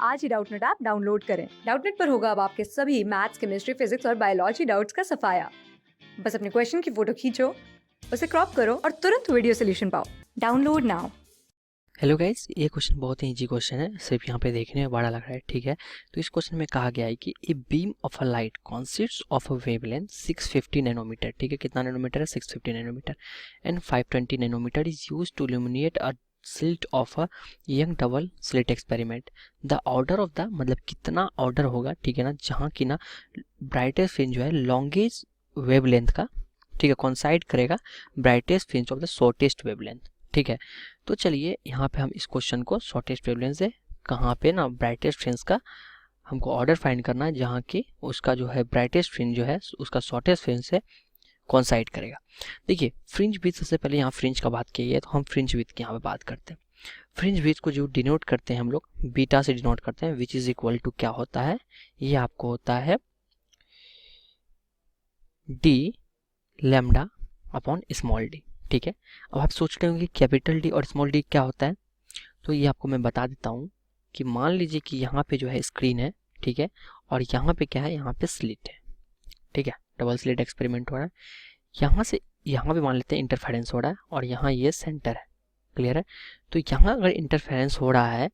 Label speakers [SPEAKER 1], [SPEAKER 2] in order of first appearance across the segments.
[SPEAKER 1] आज ही Doubtnut app download करें। Doubtnut पर होगा अब आपके सभी मैथ्स, केमिस्ट्री, फिजिक्स और बायोलॉजी डाउट्स का सफाया। बस अपने क्वेश्चन की फोटो खींचो, उसे क्रॉप करो और तुरंत वीडियो सोल्यूशन पाओ। Download now.
[SPEAKER 2] हेलो गाइस, ये क्वेश्चन बहुत ही इजी क्वेश्चन है, सिर्फ यहाँ पे देखने में बड़ा लग रहा है, ठीक है। तो इस क्वेश्चन में कहा गया है कि a beam of a light consists of a wavelength 650 nanometer, ठीक है। कितना नैनोमीटर है? 650 nanometer and 520 nanometer is use to illuminate a slit of a Young double slit experiment. The order of the, मतलब कितना ऑर्डर होगा, ठीक है ना, जहाँ की ना ब्राइटेस्ट फ्रिंज जो है लॉन्गेस्ट वेवलेंथ का, ठीक है, कॉन्साइड करेगा brightest fringe of the shortest wavelength, ठीक है। तो चलिए यहाँ पे हम इस क्वेश्चन को शॉर्टेस्ट वेवलेंथ से कहाँ पे ना ब्राइटेस्ट फ्रिंज का हमको ऑर्डर फाइंड करना है, जहाँ की उसका जो है ब्राइटेस्ट फ्रिंज जो है उसका शॉर्टेस्ट फ्रिंज से कॉन्साइड करेगा। देखिए फ्रिंज विड्थ, सबसे पहले यहाँ फ्रिंज का बात की है तो हम फ्रिंज विड्थ की यहाँ पे बात करते हैं। फ्रिंज विड्थ को जो डिनोट करते हैं हम लोग बीटा से डिनोट करते हैं, विच इज इक्वल टू क्या होता है, ये आपको होता है D lambda upon small D, ठीक है। अब आप सोच रहे होंगे कैपिटल डी और स्मॉल डी क्या होता है, तो ये आपको मैं बता देता हूँ कि मान लीजिए कि यहाँ पे जो है स्क्रीन है, ठीक है, और यहाँ पे क्या है, यहाँ पे स्लिट है, ठीक है, डबल स्लिट एक्सपेरिमेंट हो रहा है। यहाँ से यहाँ पे मान लेते हैं इंटरफेरेंस हो रहा है और यहाँ ये सेंटर है, क्लियर है। तो यहाँ अगर इंटरफेरेंस हो रहा है,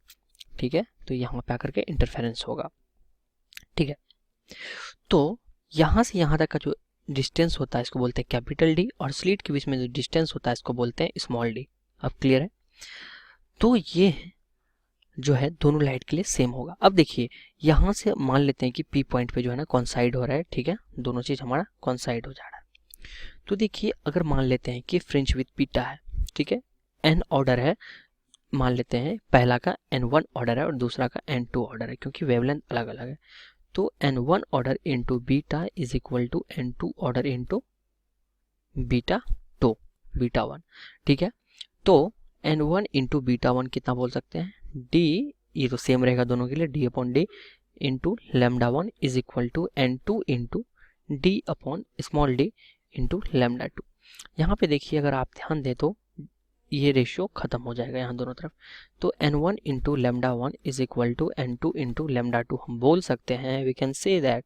[SPEAKER 2] ठीक है, तो यहाँ पे आकर के इंटरफेरेंस होगा, ठीक है। तो यहाँ से यहाँ तक का जो डिस्टेंस होता है इसको बोलते हैं कैपिटल डी, और स्लिट के बीच में जो डिस्टेंस होता है इसको बोलते हैं स्मॉल डी। अब क्लियर है। तो ये जो है दोनों लाइट के लिए सेम होगा। अब देखिए यहाँ से मान लेते हैं कि पी पॉइंट पे जो है ना कॉन्साइड हो रहा है, ठीक है, दोनों चीज हमारा कॉन्साइड हो जा रहा है। तो देखिए अगर मान लेते हैं कि फ्रिंज विथ बीटा है, ठीक है, एन ऑर्डर है, मान लेते हैं पहला का n1 ऑर्डर है और दूसरा का n2 ऑर्डर है, क्योंकि वेवलेंथ अलग अलग है। तो n1 order into beta is equal to n2 order into beta 2 beta 1, ठीक है। तो n1 इंटू बीटा 1 कितना बोल सकते हैं, d, ये तो सेम रहेगा दोनों के लिए, d upon D into lambda 1 is equal to n2 into D upon small d into lambda 2। यहाँ पे देखिए अगर आप ध्यान दें तो ये रेशियो खत्म हो जाएगा यहाँ दोनों तरफ। तो n1 into lambda 1 is equal to n2 into lambda 2 हम बोल सकते हैं, वी कैन से दैट।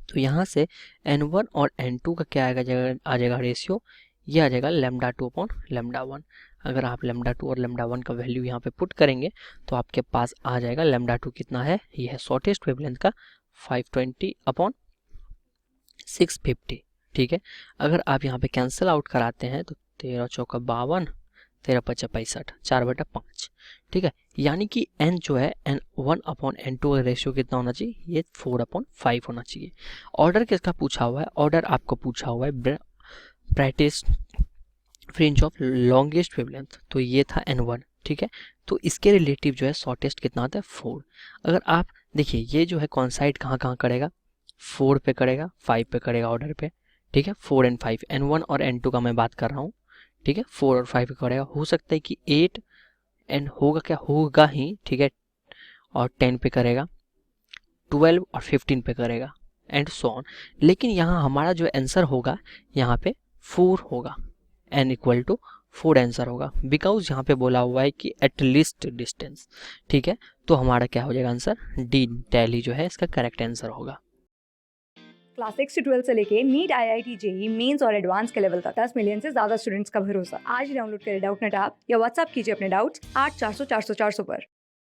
[SPEAKER 2] तो यहाँ से n1 और n2 का क्या आ जाएगा रेशियो, ये आ जाएगा लेमडा 2 अपॉन लेमडा 1। अगर आप लेमडा 2 और लेमडा 1 का वैल्यू यहाँ पे पुट करेंगे तो आपके पास आ जाएगा लेमडा 2 कितना है, ये है शॉर्टेस्ट वेवलेंथ का 520 अपॉन 650, ठीक है। अगर आप यहाँ पे कैंसिल आउट कराते हैं तो 13 चौका 52, 13 पचा 65, 4/5, ठीक है। यानी कि n जो है n1 अपॉन n2 का रेशियो कितना होना चाहिए, ये 4/5 होना चाहिए। ऑर्डर किसका पूछा हुआ है, ऑर्डर आपको पूछा हुआ है brightest fringe of longest wavelength, तो ये था n1, ठीक है। तो इसके रिलेटिव जो है शॉर्टेस्ट कितना आता है 4। अगर आप देखिए ये जो है कॉन्साइड कहाँ कहाँ करेगा, 4 पे करेगा, 5 पे करेगा ऑर्डर पे, ठीक है। 4 एंड 5, n1 और n2 का मैं बात कर रहा हूँ, ठीक है। 4 और 5 पे करेगा, हो सकता है कि 8 एंड होगा, क्या होगा ही, ठीक है, और 10 पे करेगा, 12 और 15 पे करेगा एंड सो ऑन। लेकिन यहाँ हमारा जो आंसर होगा यहाँ पे 4 होगा, n इक्वल टू 4 आंसर होगा, बिकॉज यहाँ पे बोला हुआ है कि एटलीस्ट डिस्टेंस, ठीक है। तो हमारा क्या हो जाएगा आंसर, डी दिल्ली जो है इसका करेक्ट आंसर होगा।
[SPEAKER 1] क्लास 6 से 12 से लेके नीट, IIT, जेई मेंस और एडवांस के लेवल तक 10 मिलियन से ज्यादा स्टूडेंट्स का भरोसा। आज ही डाउनलोड करें डाउटनेट ऐप या व्हाट्सएप कीजिए अपने डाउट्स 8400 400 400 पर।